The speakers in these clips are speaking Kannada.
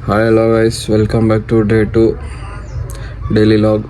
Hi hello guys, welcome back to day 2 daily log.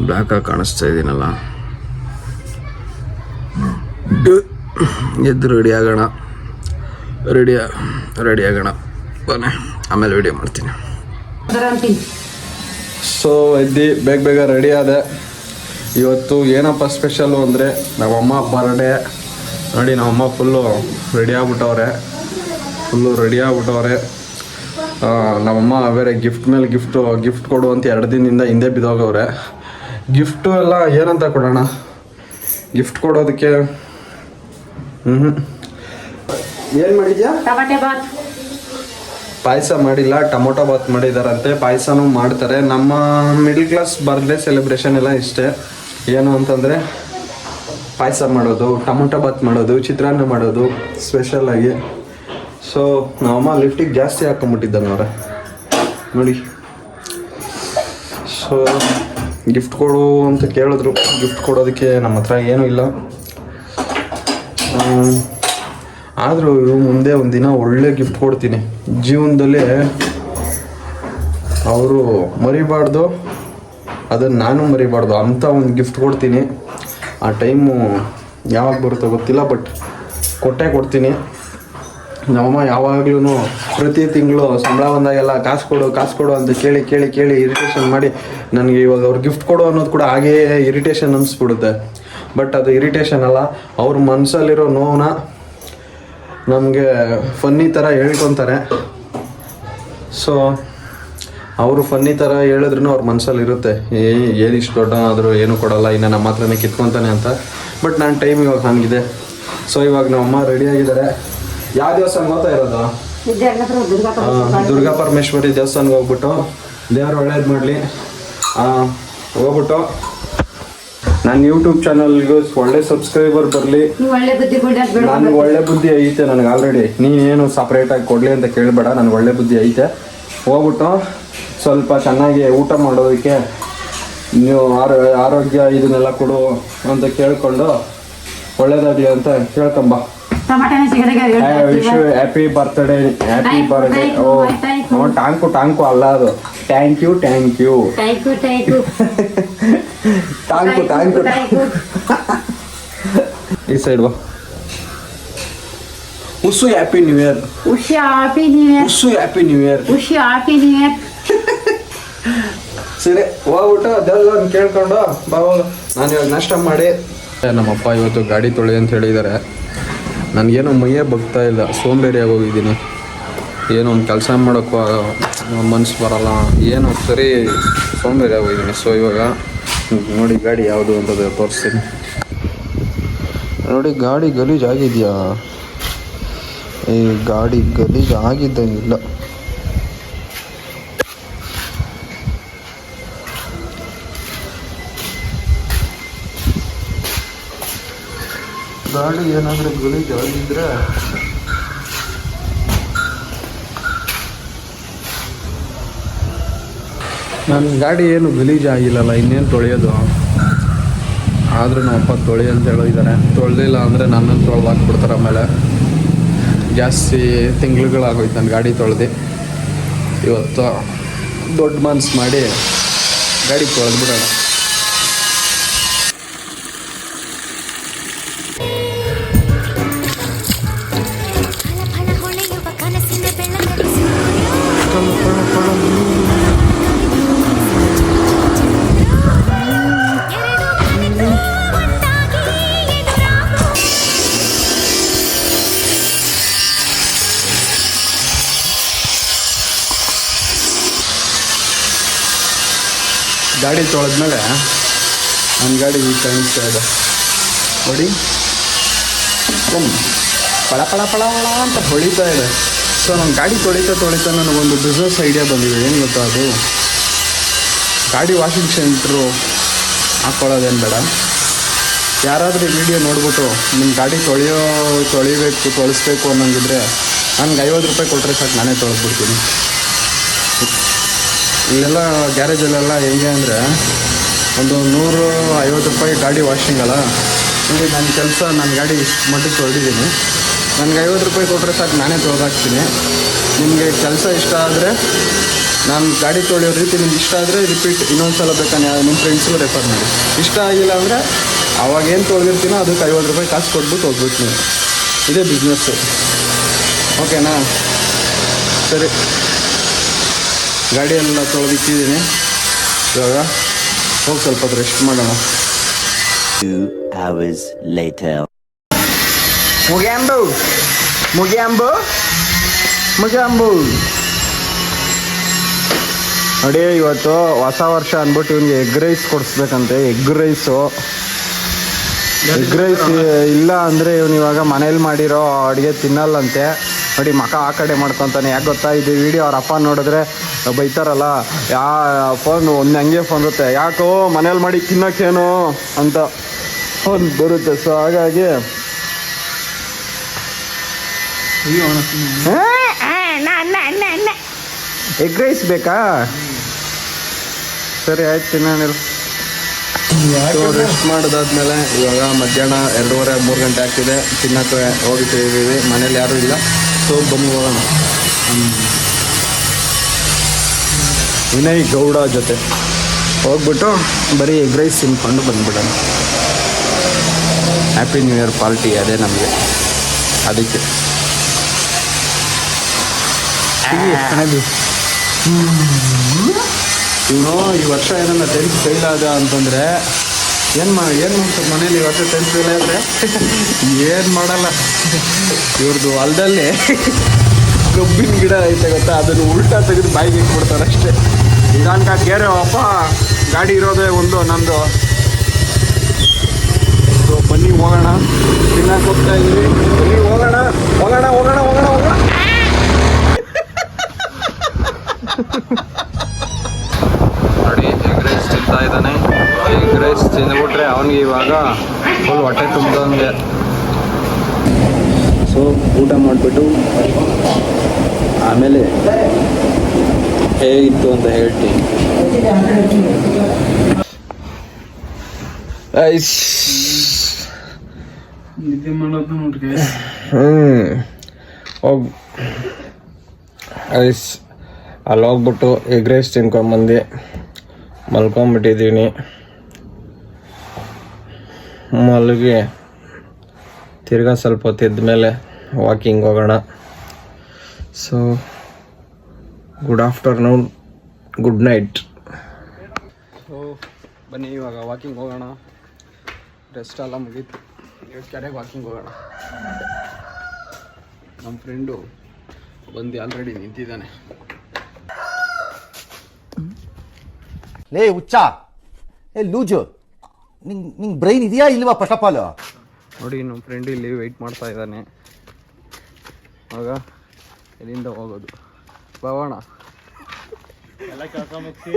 ಬ್ಲ್ಯಾಕಾಗಿ ಕಾಣಿಸ್ತಾ ಇದ್ದೀನಲ್ಲ, ಎದ್ದು ರೆಡಿ ಆಗೋಣ ಬನ್ನಿ, ಆಮೇಲೆ ವಿಡಿಯೋ ಮಾಡ್ತೀನಿ. ಸೊ ಎದ್ದು ಬೇಗ ರೆಡಿ ಆದೆ. ಇವತ್ತು ಏನಪ್ಪ ಸ್ಪೆಷಲ್ಲು ಅಂದರೆ ನಮ್ಮಮ್ಮ ಬರ್ಡೇ. ನೋಡಿ, ನಮ್ಮಮ್ಮ ಫುಲ್ಲು ರೆಡಿ ಆಗ್ಬಿಟ್ಟವ್ರೆ. ನಮ್ಮಮ್ಮ ಬೇರೆ ಗಿಫ್ಟ್ ಮೇಲೆ ಗಿಫ್ಟ್ ಕೊಡು ಅಂತ 2 ದಿನದಿಂದ ಹಿಂದೆ ಬಿದ್ದೋಗವ್ರೆ. ಗಿಫ್ಟು ಎಲ್ಲ ಏನಂತ ಕೊಡೋಣ, ಗಿಫ್ಟ್ ಕೊಡೋದಕ್ಕೆ ಏನು ಮಾಡಿದ್ಯಾ? ಪಾಯಸ ಮಾಡಿಲ್ಲ, ಟೊಮೊಟೊ ಬಾತ್ ಮಾಡಿದಾರಂತೆ. ಪಾಯಸನೂ ಮಾಡ್ತಾರೆ. ನಮ್ಮ ಮಿಡ್ಲ್ ಕ್ಲಾಸ್ ಬರ್ತ್ಡೇ ಸೆಲೆಬ್ರೇಷನ್ ಎಲ್ಲ ಇಷ್ಟೇ. ಏನು ಅಂತಂದರೆ ಪಾಯಸ ಮಾಡೋದು, ಟೊಮೊಟೊ ಬಾತ್ ಮಾಡೋದು, ಚಿತ್ರಾನ್ನ ಮಾಡೋದು ಸ್ಪೆಷಲಾಗಿ. ಸೊ ನಮ್ಮಮ್ಮ ಲಿಫ್ಟಿಗೆ ಜಾಸ್ತಿ ಹಾಕೊಂಬಿಟ್ಟಿದ್ದಂಗವ್ರೆ ನೋಡಿ. ಸೊ ಗಿಫ್ಟ್ ಕೊಡು ಅಂತ ಕೇಳಿದ್ರು. ಗಿಫ್ಟ್ ಕೊಡೋದಕ್ಕೆ ನಮ್ಮ ಹತ್ರ ಏನೂ ಇಲ್ಲ. ಆದರೂ ಮುಂದೆ ಒಂದಿನ ಒಳ್ಳೆ ಗಿಫ್ಟ್ ಕೊಡ್ತೀನಿ. ಜೀವನದಲ್ಲಿ ಅವರು ಮರಿಬಾರ್ದು, ಅದನ್ನು ನಾನು ಮರಿಬಾರ್ದು ಅಂಥ ಒಂದು ಗಿಫ್ಟ್ ಕೊಡ್ತೀನಿ. ಆ ಟೈಮು ಯಾವಾಗ ಬರುತ್ತೋ ಗೊತ್ತಿಲ್ಲ, ಬಟ್ ಕೊಟ್ಟೇ ಕೊಡ್ತೀನಿ. ನಮ್ಮಮ್ಮ ಯಾವಾಗ್ಲೂ ಪ್ರತಿ ತಿಂಗಳು ಸಂಬಳ ಬಂದಾಗೆಲ್ಲ ಕಾಸು ಕೊಡು ಅಂತ ಕೇಳಿ ಇರಿಟೇಷನ್ ಮಾಡಿ ನನಗೆ ಇವಾಗ ಅವ್ರು ಗಿಫ್ಟ್ ಕೊಡು ಅನ್ನೋದು ಕೂಡ ಹಾಗೇ ಇರಿಟೇಷನ್ ಅನಿಸ್ಬಿಡುತ್ತೆ. ಬಟ್ ಅದು ಇರಿಟೇಷನ್ ಅಲ್ಲ, ಅವ್ರ ಮನಸ್ಸಲ್ಲಿರೋ ನೋವನ್ನ ನಮಗೆ ಫನ್ನಿ ಥರ ಹೇಳ್ಕೊತಾರೆ. ಸೊ ಅವರು ಫನ್ನಿ ಥರ ಹೇಳಿದ್ರೂ ಅವ್ರ ಮನಸ್ಸಲ್ಲಿ ಇರುತ್ತೆ, ಏನಿಷ್ಟು ದೊಡ್ಡ ಆದರೂ ಏನೂ ಕೊಡೋಲ್ಲ, ಇನ್ನು ನಮ್ಮ ಹತ್ರನೇ ಕಿತ್ಕೊತಾನೆ ಅಂತ. ಬಟ್ ನನ್ನ ಟೈಮ್ ಇವಾಗ ಹಂಗಿದೆ. ಸೊ ಇವಾಗ ನಮ್ಮಮ್ಮ ರೆಡಿಯಾಗಿದ್ದಾರೆ. ಯಾವ ದೇವಸ್ಥಾನಕ್ಕೆ ಹೋಗ್ತಾ ಇರೋದು? ದುರ್ಗಾ ಪರಮೇಶ್ವರಿ ದೇವಸ್ಥಾನಕ್ಕೆ ಹೋಗ್ಬಿಟ್ಟು ದೇವ್ರು ಒಳ್ಳೇದು ಮಾಡಲಿ. ಹೋಗ್ಬಿಟ್ಟು ನನ್ನ ಯೂಟ್ಯೂಬ್ ಚಾನಲ್ಗೂ ಒಳ್ಳೆ ಸಬ್ಸ್ಕ್ರೈಬರ್ ಬರಲಿ. ನನಗೆ ಒಳ್ಳೆ ಬುದ್ಧಿ ಐತೆ, ನನಗೆ ಆಲ್ರೆಡಿ. ನೀನೇನು ಸಪ್ರೇಟಾಗಿ ಕೊಡಲಿ ಅಂತ ಕೇಳಬೇಡ, ನನಗೆ ಒಳ್ಳೆ ಬುದ್ಧಿ ಐತೆ. ಹೋಗ್ಬಿಟ್ಟು ಸ್ವಲ್ಪ ಚೆನ್ನಾಗಿ ಊಟ ಮಾಡೋದಕ್ಕೆ ನೀವು ಆರೋಗ್ಯ ಇದನ್ನೆಲ್ಲ ಕೊಡು ಅಂತ ಕೇಳ್ಕೊಂಡು ಒಳ್ಳೇದಾಗಲಿ ಅಂತ ಕೇಳ್ಕೊಂಬ. Happy birthday. ಓ ಟ್ಯಾಂಕು ಅಲ್ಲ, ಅದು ಥ್ಯಾಂಕ್ ಯು ಈ ಸೈಡ್ ಬಾ. ಉಸ್ಸು ಹ್ಯಾಪಿ ನ್ಯೂ ಇಯರ್. ಸರಿ, ಹೋಗ್ಬಿಟ್ಟು ಅದೆಲ್ಲ ಕೇಳ್ಕೊಂಡು ಬಾ. ನಾನು ಇವಾಗ ನಾಷ್ಟ ಮಾಡಿ, ನಮ್ಮಪ್ಪ ಇವತ್ತು ಗಾಡಿ ತೊಳಿ ಅಂತ ಹೇಳಿದ್ದಾರೆ. ನನಗೇನೋ ಮೈಯೇ ಬಗ್ತಾ ಇಲ್ಲ, ಸೋಂಬೇರಿ ಆಗೋಗಿದ್ದೀನಿ. ಏನೋ ಒಂದು ಕೆಲಸ ಮಾಡೋಕ್ಕೂ ಮನ್ಸು ಬರೋಲ್ಲ, ಏನೋ ಸರಿ ಸೋಂಬೇರಿ ಆಗೋಗಿದ್ದೀನಿ. ಸೊ ಇವಾಗ ನೋಡಿ ಗಾಡಿ ಯಾವುದು ಅಂತ ತೋರಿಸ್ತೀನಿ. ನೋಡಿ, ಗಾಡಿ ಗಲೀಜು ಆಗಿದೆಯಾ? ಈ ಗಾಡಿ ಗಲೀಜು ಆಗಿದ್ದಂಗಿಲ್ಲ. ಗಾಡಿ ಏನಾದರೂ ಗಲೀಜು ಆಗಿದ್ರೆ ನನ್ನ ಗಾಡಿ ಏನು ಗಲೀಜು ಆಗಿಲ್ಲಲ್ಲ, ಇನ್ನೇನು ತೊಳೆಯೋದು. ಆದರೂ ನಮ್ಮಪ್ಪ ತೊಳಿ ಅಂತ ಹೇಳಿದ್ದಾರೆ. ತೊಳೆದಿಲ್ಲ ಅಂದರೆ ನನ್ನನ್ನು ತೊಳೆದು ಹಾಕ್ಬಿಡ್ತಾರೆ. ಆಮೇಲೆ ಜಾಸ್ತಿ ತಿಂಗಳುಗಳಾಗೋಯ್ತು ನನ್ನ ಗಾಡಿ ತೊಳೆದು. ಇವತ್ತು ದೊಡ್ಡ ಮನ್ಸು ಮಾಡಿ ಗಾಡಿ ತೊಳೆದ್ಬಿಡೋಣ. ಗಾಡಿ ತೊಳೆದ್ಮೇಲೆ ನನ್ನ ಗಾಡಿ ಈಗ ಕಾಣಿಸ್ತಾ ಇದೆ ನೋಡಿ, ಪಳ ಅಂತ ಹೊಳಿತಾ ಇದೆ. ಸೊ ನನ್ನ ಗಾಡಿ ತೊಳಿತಾ ನನಗೊಂದು ಬಿಸ್ನೆಸ್ ಐಡಿಯಾ ಬಂದಿದೆ. ಏನು ಗೊತ್ತಾ, ಅದು ಗಾಡಿ ವಾಷಿಂಗ್ ಸೆಂಟ್ರು ಹಾಕ್ಕೊಳ್ಳೋದೇನು ಬೇಡ. ಯಾರಾದರೂ ವಿಡಿಯೋ ನೋಡ್ಬಿಟ್ಟು ನಿಮ್ಮ ಗಾಡಿ ತೊಳಿಸ್ಬೇಕು ಅನ್ನೋಂಗಿದ್ರೆ ನನಗೆ 50 ರೂಪಾಯಿ ಕೊಟ್ಟರೆ ಸಾಕು, ನಾನೇ ತೊಳೆದ್ಬಿಡ್ತೀನಿ. ಇಲ್ಲೆಲ್ಲ ಗ್ಯಾರೇಜಲ್ಲೆಲ್ಲ ಹೆಂಗೆ ಅಂದರೆ ಒಂದು 150 ರೂಪಾಯಿ ಗಾಡಿ ವಾಷಿಂಗ್ ಅಲ್ಲ. ಇಲ್ಲಿ ನನ್ನ ಕೆಲಸ, ನನ್ನ ಗಾಡಿ ಇಷ್ಟು ಮಟ್ಟಿಗೆ ತೊಳೆದಿದ್ದೀನಿ. ನನಗೆ 50 ರೂಪಾಯಿ ಕೊಟ್ಟರೆ ಸಾಕು, ನಾನೇ ತೊಳೆದಾಕ್ತೀನಿ. ನಿಮಗೆ ಕೆಲಸ ಇಷ್ಟ ಆದರೆ, ನಾನು ಗಾಡಿ ತೊಳೆಯೋ ರೀತಿ ನಿಮ್ಗೆ ಇಷ್ಟ ಆದರೆ ರಿಪೀಟ್ ಇನ್ನೊಂದು ಸಲ ಬೇಕಾದ್ರೆ ನಿಮ್ಮ ಫ್ರೆಂಡ್ಸ್ಗೂ ರೆಫರ್ ಮಾಡಿ. ಇಷ್ಟ ಆಗಿಲ್ಲ ಅಂದರೆ ಅವಾಗೇನು ತೊಳೆದಿರ್ತೀನೋ ಅದಕ್ಕೆ 50 ರೂಪಾಯಿ ಕಾಸು ಕೊಟ್ಬಿಟ್ಟು ಹೋಗ್ಬಿಟ್ಟು ನೀವು. ಇದೇ ಬಿಸ್ನೆಸ್ಸು, ಓಕೆನಾ? ಸರಿ, ಗಾಡಿಯೆಲ್ಲ ತೊಳೆದಿಟ್ಟಿದ್ದೀನಿ. ಇವಾಗ ಹೋಗಿ ಸ್ವಲ್ಪ ರೆಸ್ಟ್ ಮಾಡೋಣ. 2 hours later. ಮುಗಿಯಂಬು ನೋಡಿ, ಇವತ್ತು ಹೊಸ ವರ್ಷ ಅಂದ್ಬಿಟ್ಟು ಇವನಿಗೆ ಎಗ್ ರೈಸ್ ಕೊಡಿಸ್ಬೇಕಂತೆ. ಎಗ್ ರೈಸ್ ಇಲ್ಲ ಅಂದರೆ ಇವನು ಇವಾಗ ಮನೇಲಿ ಮಾಡಿರೋ ಅಡುಗೆ ತಿನ್ನಲ್ಲಂತೆ. ನೋಡಿ, ಮಕ ಆ ಕಡೆ ಮಾಡ್ಕೊತಾನೆ. ಯಾಕೆ ಗೊತ್ತಾ, ಇದು ವಿಡಿಯೋ ಅವ್ರ ಅಪ್ಪ ನೋಡಿದ್ರೆ ಬೈತಾರಲ್ಲ, ಫೋನ್ ಹಂಗೆ ಫೋನ್ ಬರುತ್ತೆ, ಯಾಕೋ ಮನೇಲಿ ಮಾಡಿ ತಿನ್ನೋಕ್ಕೇನು ಅಂತ ಫೋನ್ ಬರುತ್ತೆ. ಸೊ ಹಾಗಾಗಿ ಎಗ್ ರೈಸ್ ಬೇಕಾ? ಸರಿ ಆಯ್ತು, ತಿನ್ನೋಣ. ರೆಸ್ಟ್ ಮಾಡೋದಾದ್ಮೇಲೆ ಇವಾಗ ಮಧ್ಯಾಹ್ನ 2:30-3 ಗಂಟೆ ಆಗ್ತಿದೆ. ತಿನ್ನಕ್ಕೆ ಹೋಗಿದ್ದೀವಿ, ಮನೇಲಿ ಯಾರೂ ಇಲ್ಲ. ಸೊ ಬನ್ನಿ ಹೋಗೋಣ. ವಿನಯ್ ಗೌಡ ಜೊತೆ ಹೋಗ್ಬಿಟ್ಟು ಬರೀ ಎಗ್ ರೈಸ್ ತಿನ್ಕೊಂಡು ಬಂದ್ಬಿಡೋಣ. ಹ್ಯಾಪಿ ನ್ಯೂ ಇಯರ್ ಪಾರ್ಟಿ ಅದೇ ನಮಗೆ, ಅದಕ್ಕೆ ಇವನು ಈ ವರ್ಷ ಏನನ್ನ 10th ಫೇಲ್ ಆದ ಅಂತಂದರೆ ಏನು ಮಾಡ್ತಾರೆ ಮನೇಲಿ? ಈ ವರ್ಷ 10th ಫೇಲ್ ಆದರೆ ಏನು ಮಾಡಲ್ಲ. ಇವ್ರದ್ದು ಹೊಲದಲ್ಲಿ ಕಬ್ಬಿನ ಗಿಡ ಐತೆ ಗೊತ್ತಾ, ಅದನ್ನು ಉಲ್ಟಾ ತೆಗೆದು ಬಾಯಿಗೆ ಇಟ್ಬಿಡ್ತಾರೆ ಅಷ್ಟೇ. ನಿಧಾನಕ ಗೇರೆ ಅಪ್ಪ, ಗಾಡಿ ಇರೋದೇ ಒಂದು ನಮ್ಮದು. ಸೊ ಬನ್ನಿ ಹೋಗೋಣ, ತಿನ್ನಕ್ಕೆ ಹೋಗ್ತಾ ಇದ್ದೀವಿ. ಬನ್ನಿ ಹೋಗೋಣ. ನೋಡಿ, ಎಗ್ ರೈಸ್ ತಿಂತಾ ಇದ್ದಾನೆ. ಎಗ್ ರೈಸ್ ತಿಂದ್ಬಿಟ್ರೆ ಅವನಿಗೆ ಇವಾಗ ಫುಲ್ ಹೊಟ್ಟೆ ತುಂಬಿದಂಗೆ. ಸೊ ಊಟ ಮಾಡಿಬಿಟ್ಟು ಆಮೇಲೆ ಹೇಗಿತ್ತು ಅಂತ ಹೇಳ್ತೀನಿ. ನಿದ್ದೆ ಮಾಡೋದು ನೋಡ್ರಿ. ಹೋಗಿ ಐಸ್ ಅಲ್ಲಿ ಹೋಗ್ಬಿಟ್ಟು ಎಗ್ ರೈಸ್ ತಿನ್ಕೊಂಬಂದು ಮಲ್ಕೊಂಬಿಟ್ಟಿದ್ದೀನಿ. ಮಲಗಿ ತಿರ್ಗಾ ಸ್ವಲ್ಪ ಹೊತ್ತಿದ್ದ ಮೇಲೆ ವಾಕಿಂಗ್ ಹೋಗೋಣ. So good afternoon, good night. So ಬನ್ನಿ ಇವಾಗ ವಾಕಿಂಗ್ ಹೋಗೋಣ. ರೆಸ್ಟ್ ಎಲ್ಲ ಮುಗೀತು, ಕೆರೆಗೆ ವಾಕಿಂಗ್ ಹೋಗೋಣ. ನಮ್ಮ ಫ್ರೆಂಡು ಬಂದು ಆಲ್ರೆಡಿ ನಿಂತಿದ್ದಾನೆ. ಲೇ ಹುಚ್ಚ, ಏ ಲೂಜು, ನಿಂಗೆ ಬ್ರೈನ್ ಇದೆಯಾ ಇಲ್ವಾ? ಫಸ್ಟ್ ಆಫ್ ಆಲ್ ನೋಡಿ, ನಮ್ಮ ಫ್ರೆಂಡ್ ಇಲ್ಲಿ ವೆಯ್ಟ್ ಮಾಡ್ತಾ ಇದ್ದಾನೆ. ಆಗ ಎಲ್ಲಿಂದ ಹೋಗೋದು? ಬರೋಣ. ಎಲ್ಲ ಕಳ್ಕೊಂಬತ್ತಿ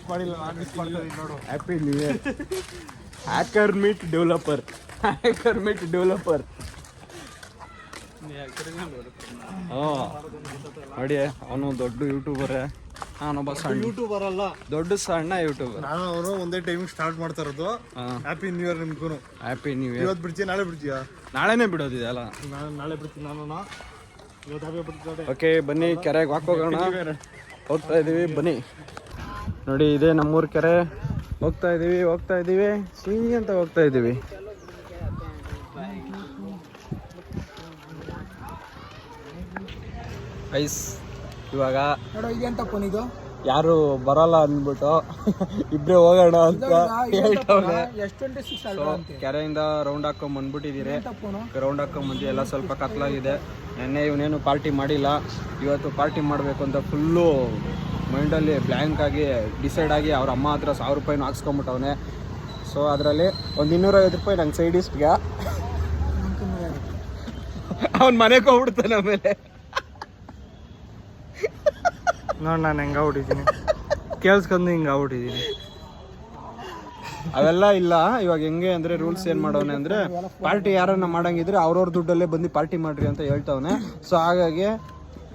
ಮಾಡಿಲ್ಲ, ನೋಡು. Happy new year. Hacker meet developer. ನೋಡಿ, ಅವನು ದೊಡ್ಡ ಯೂಟ್ಯೂಬರೇ, ನಾನೊಬ್ಬ ಸಣ್ಣ ಯೂಟ್ಯೂಬರ್ ಅಲ್ಲ, ದೊಡ್ಡ ಸಣ್ಣ ಯೂಟ್ಯೂಬರ್. ನಾನು ಅವನು ಒಂದೇ ಟೈಮ್ ಸ್ಟಾರ್ಟ್ ಮಾಡ್ತಾ ಇರೋದು. ಹ್ಯಾಪಿ ನ್ಯೂ ಇಯರ್ ನಿಮ್ಗೂ. Happy new year. ಇವತ್ತು ಬಿಡ್ತೀಯ, ನಾಳೆ ಬಿಡ್ತೀಯಾ? ನಾಳೆನೇ ಬಿಡೋದಿದೆಯಲ್ಲ. ನಾನು ನಾಳೆ ಬಿಡ್ತೀನಿ. ನಾನು ಇವತ್ತು ಹ್ಯಾಪಿ ಬಿಡ್ತೀನಿ. ಓಕೆ, ಬನ್ನಿ ಕೆರೆಗೆ ಹೋಗೋಣ. ಹೋಗ್ತಾ ಇದ್ದೀವಿ, ಬನ್ನಿ. ನೋಡಿ, ಇದೇ ನಮ್ಮೂರ ಕೆರೆ. ಹೋಗ್ತಾ ಇದ್ದೀವಿ ಸಿಂಗಿ ಅಂತ ಹೋಗ್ತಾ ಇದ್ದೀವಿ. ಐಸ್ ಇವಾಗ ಯಾರು ಬರಲ್ಲ ಅಂದ್ಬಿಟ್ಟು ಇಬ್ರೇ ಹೋಗೋಣ ಅಂತ ಹೇಳ್ತವ್ರೆ. ಕೆರೆಯಿಂದ ರೌಂಡ್ ಹಾಕೊಂಡ್ ಬಂದ್ಬಿಟ್ಟಿದ್ದೀರಿ. ರೌಂಡ್ ಹಾಕೊಂಡ್ ಬಂದು ಎಲ್ಲ ಸ್ವಲ್ಪ ಕತ್ಲಾಗಿದೆ. ನೆನ್ನೆ ಇವನೇನು ಪಾರ್ಟಿ ಮಾಡಿಲ್ಲ, ಇವತ್ತು ಪಾರ್ಟಿ ಮಾಡಬೇಕು ಅಂತ ಫುಲ್ಲು ಮೈಂಡಲ್ಲಿ ಬ್ಲ್ಯಾಂಕ್ ಆಗಿ ಡಿಸೈಡ್ ಆಗಿ ಅವ್ರ ಅಮ್ಮ ಹತ್ರ 1000 ರೂಪಾಯಿನೂ ಹಾಕ್ಸ್ಕೊಂಬಿಟ್ಟವನೆ. ಸೊ ಅದರಲ್ಲಿ ಒಂದು 250 ರೂಪಾಯಿ ನಂಗೆ ಸೈಡ್ ಇಸ್ಟ್ಗೆ ಅವ್ನ ಮನೆಗೆ ಹೋಗ್ಬಿಡ್ತಾನೆ. ಆಮೇಲೆ ನೋಡಿ, ನಾನು ಹೆಂಗ ಹೊಡಿತೀನಿ ಕೇಳಿಸ್ಕೊಂಡು ಹಿಂಗ ಹೊಡಿತೀನಿ. ಅವೆಲ್ಲ ಇಲ್ಲ. ಇವಾಗ ಹೆಂಗೆ ಅಂದರೆ ರೂಲ್ಸ್ ಏನು ಮಾಡೋನೆ ಅಂದರೆ, ಪಾರ್ಟಿ ಯಾರನ್ನ ಮಾಡಂಗಿದ್ರೆ ಅವ್ರವ್ರ ದುಡ್ಡಲ್ಲೇ ಬಂದು ಪಾರ್ಟಿ ಮಾಡ್ರಿ ಅಂತ ಹೇಳ್ತವನೆ. ಸೊ ಹಾಗಾಗಿ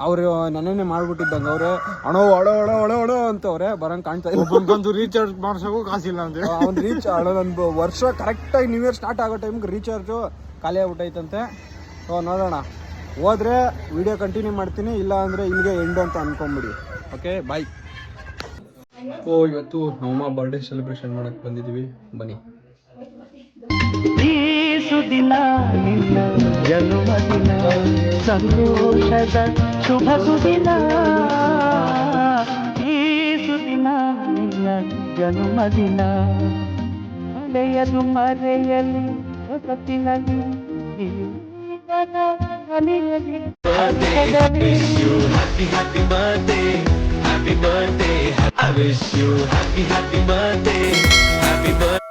ಅವರು ನನ್ನೇ ಮಾಡ್ಬಿಟ್ಟಿದ್ದಂಗೆ ಅವ್ರೆ ಅಣೋ ಒಳೋ ಅಂತವ್ರೆ ಬರಂಗೆ ಕಾಣ್ತಾ ಒಬ್ಬಂದು ರೀಚಾರ್ಜ್ ಮಾಡ್ಸೋಕು ಕಾಸಿಲ್ಲ ಅಂದ್ರೆ ಅವ್ನು ರೀಚ್ ನನ್ನ ವರ್ಷ ಕರೆಕ್ಟಾಗಿ ನ್ಯೂ ಇಯರ್ ಸ್ಟಾರ್ಟ್ ಆಗೋ ಟೈಮ್ಗೆ ರೀಚಾರ್ಜು ಖಾಲಿ ಆಗ್ಬಿಟ್ಟೈತಂತೆ. ಸೊ ನೋಡೋಣ, ಹೋದರೆ ವಿಡಿಯೋ ಕಂಟಿನ್ಯೂ ಮಾಡ್ತೀನಿ, ಇಲ್ಲ ಅಂದರೆ ಇಲ್ಲಿಗೆ ಎಂಡು ಅಂತ ಅಂದ್ಕೊಂಬಿಡಿ. Okay bye. ಇವತ್ತು ನಮ್ಮಮ್ಮ ಬರ್ಡೇ ಸೆಲೆಬ್ರೇಷನ್ ಮಾಡೋಕ್ಕೆ ಬಂದಿದ್ದೀವಿ, ಬನ್ನಿ. ಈ ಸುದಿನ ನಿನ್ನ ಜನ್ಮದಿನ ಸಂತೋಷದ ಶುಭ ಸುದಿನ. ಈ ಸುದಿನ ನಿನ್ನ ಜನ್ಮದಿನ ಮಳೆಯದು ಮರೆಯಲಿ ಹೊಸತಿನಲ್ಲಿ ಜೀವನ ಅಲಿಯಲಿ. Happy birthday, happy birthday, I wish you happy birthday, happy birthday.